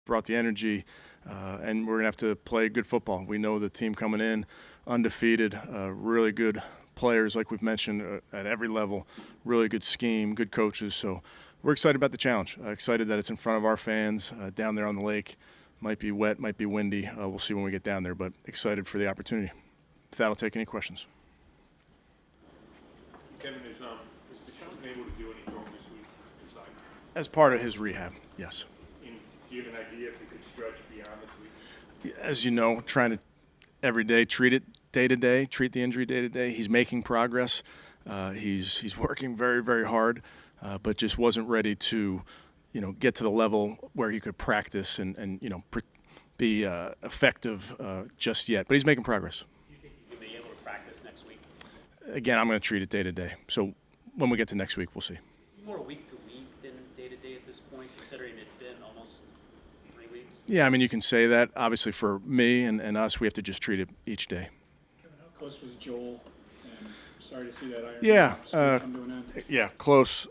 brought the energy, and we're going to have to play good football. We know the team coming in, undefeated, really good players, like we've mentioned, at every level, really good scheme, good coaches. So we're excited about the challenge, excited that it's in front of our fans down there on the lake. Might be wet, might be windy. We'll see when we get down there, but excited for the opportunity. With that, I'll take any questions. Kevin, is Deshaun able to do any throwing this week? As part of his rehab, yes. And do you have an idea if he could stretch beyond this week? As you know, trying to every day treat it day to day, treat the injury day to day. He's making progress. He's working very, very hard, but just wasn't ready to, get to the level where he could practice and be effective just yet. But he's making progress. Do you think he's going to be able to practice next week? Again, I'm going to treat it day to day. So when we get to next week, we'll see. Is he more week to week than day to day at this point, considering it's been almost 3 weeks? Yeah, I mean, you can say that. Obviously, for me and us, we have to just treat it each day. Kevin, how close was Joel? And sorry to see that iron come to an end. Yeah, close.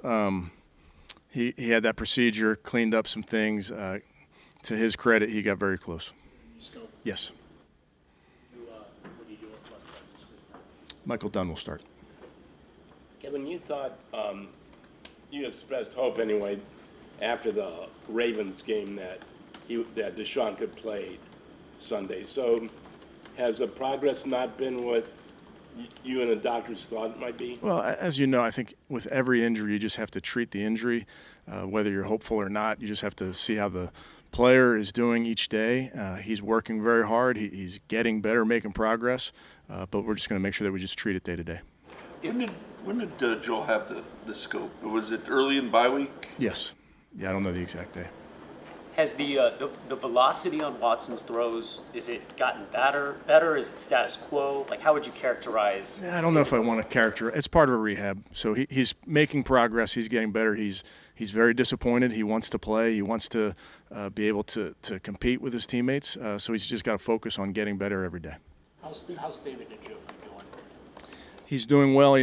He had that procedure, cleaned up some things. To his credit, he got very close. Yes. What do you do with plus practice with Michael Dunn will start. Kevin, you thought, you expressed hope anyway after the Ravens game that Deshaun could play Sunday. So has the progress not been what you and the doctors thought it might be? Well, as you know, I think with every injury, you just have to treat the injury. Whether you're hopeful or not, you just have to see how the player is doing each day. He's working very hard. He's getting better, making progress. But we're just going to make sure that we just treat it day to day. When did Joel have the scope? Was it early in bye week? Yes. Yeah, I don't know the exact day. Has the velocity on Watson's throws, is it gotten better? Is it status quo? Like, how would you characterize? I don't know if I want to characterize. It's part of a rehab. So he's making progress. He's getting better. He's very disappointed. He wants to play. He wants to be able to compete with his teammates. So he's just got to focus on getting better every day. How's David Njoku doing? He's doing well.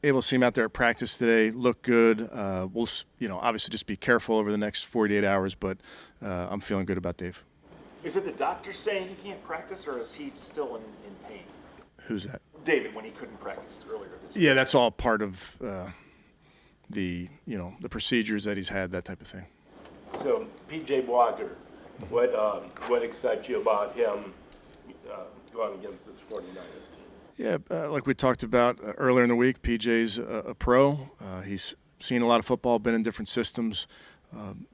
Able to see him out there at practice today, look good. We'll, obviously just be careful over the next 48 hours, but I'm feeling good about Dave. Is it the doctor saying he can't practice, or is he still in pain? Who's that? David, when he couldn't practice earlier this week. Yeah, that's all part of the procedures that he's had, that type of thing. So, P.J. Walker, what excites you about him going against this 49ers team? Yeah, like we talked about earlier in the week, PJ's a pro. He's seen a lot of football, been in different systems,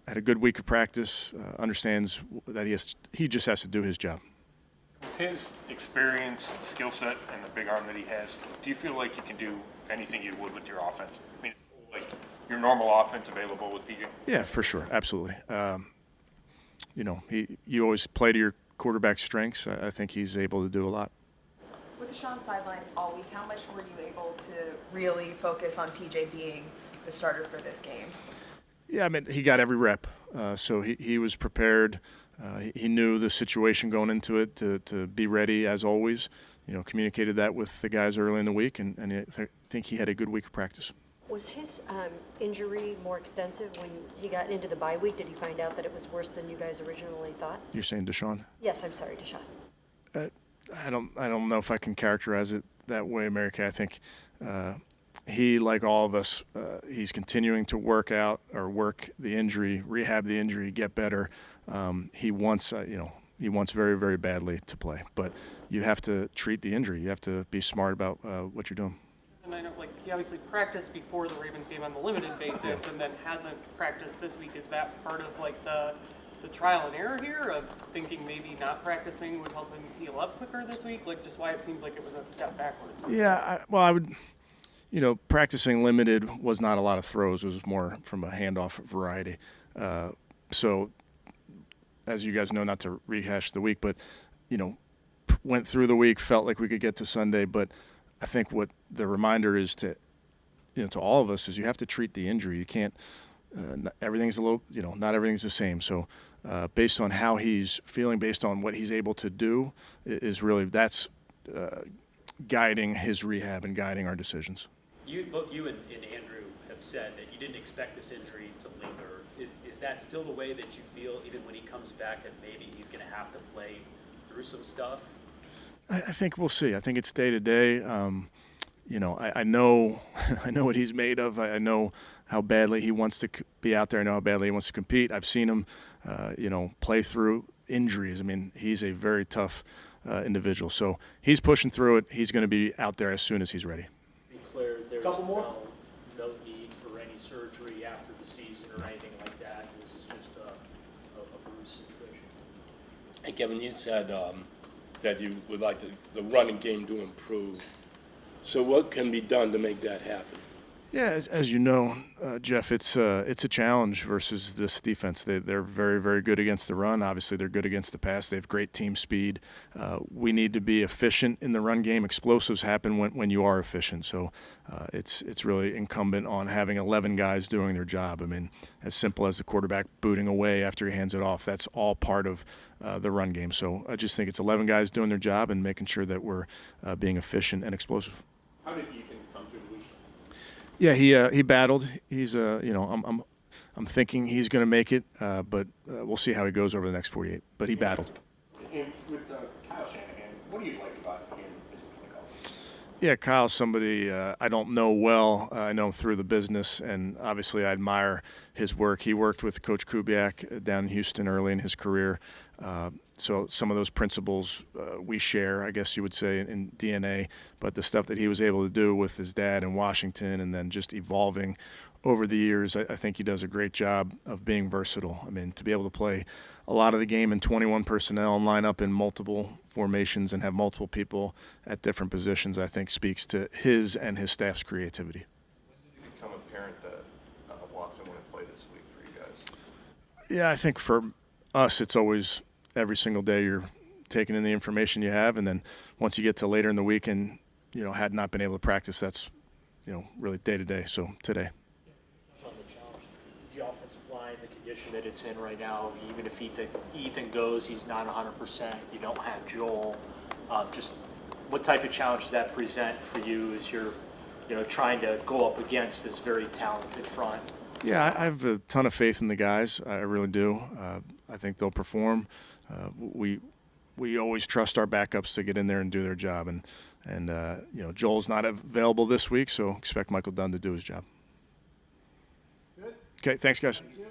had a good week of practice, understands that he just has to do his job. With his experience, skill set, and the big arm that he has, do you feel like you can do anything you would with your offense? I mean, like your normal offense available with PJ? Yeah, for sure, absolutely. You always play to your quarterback's strengths. I think he's able to do a lot. With Deshaun sidelined all week, how much were you able to really focus on PJ being the starter for this game? Yeah, I mean, he got every rep, so he was prepared. He knew the situation going into it to be ready as always. Communicated that with the guys early in the week, and I think he had a good week of practice. Was his injury more extensive when he got into the bye week? Did he find out that it was worse than you guys originally thought? You're saying Deshaun? Yes, I'm sorry, Deshaun. I don't know if I can characterize it that way, Mary Kay. I think he, like all of us, he's continuing to work the injury, rehab the injury, get better. He wants very, very badly to play, but you have to treat the injury. You have to be smart about what you're doing. And I know, he obviously practiced before the Ravens game on the limited basis, and then hasn't practiced this week. Is that part of the trial and error here of thinking maybe not practicing would help him heal up quicker this week? Just why it seems like it was a step backwards. Yeah, I would, practicing limited was not a lot of throws. It was more from a handoff variety. So, as you guys know, not to rehash the week, but, went through the week, felt like we could get to Sunday. But I think what the reminder is to all of us is you have to treat the injury. You can't, everything's not everything's the same. So, based on how he's feeling, based on what he's able to do, is really that's guiding his rehab and guiding our decisions. Both you and Andrew have said that you didn't expect this injury to linger. Is that still the way that you feel even when he comes comes back that maybe he's going to have to play through some stuff? I think we'll see. I think it's day to day. I know I know what he's made of. I know how badly he wants to be out there. I know how badly he wants to compete. I've seen him, play through injuries. I mean, he's a very tough individual. So he's pushing through it. He's going to be out there as soon as he's ready. Be clear, there's Couple more? no need for any surgery after the season or anything like that. This is just a bruise situation. And Kevin, you said that you would like the running game to improve. So what can be done to make that happen? Yeah, as you know, Jeff, it's a challenge versus this defense. They're very, very good against the run. Obviously, they're good against the pass. They have great team speed. We need to be efficient in the run game. Explosives happen when you are efficient. So it's really incumbent on having 11 guys doing their job. I mean, as simple as the quarterback booting away after he hands it off, that's all part of the run game. So I just think it's 11 guys doing their job and making sure that we're being efficient and explosive. How did Ethan come through the week? Yeah, he battled. He's I'm thinking he's going to make it, but we'll see how he goes over the next 48. But he battled. And with Kyle Shanahan, what do you like about him as a play caller? Yeah, Kyle's somebody I don't know well. I know him through the business, and obviously I admire his work. He worked with Coach Kubiak down in Houston early in his career. So some of those principles we share, I guess you would say, in DNA. But the stuff that he was able to do with his dad in Washington and then just evolving over the years, I think he does a great job of being versatile. I mean, to be able to play a lot of the game in 21 personnel and line up in multiple formations and have multiple people at different positions, I think speaks to his and his staff's creativity. When did it become apparent that Watson wouldn't play this week for you guys? Yeah, I think for us, it's always every single day you're taking in the information you have, and then once you get to later in the week and had not been able to practice, that's really day to day. So today. On the challenge, the offensive line, the condition that it's in right now, even if Ethan goes, he's not 100%. You don't have Joel. Just what type of challenge does that present for you as you're, trying to go up against this very talented front? Yeah, I have a ton of faith in the guys. I really do. I think they'll perform. We always trust our backups to get in there and do their job. And Joel's not available this week, so expect Michael Dunn to do his job. Good. Okay, thanks, guys. Thank you.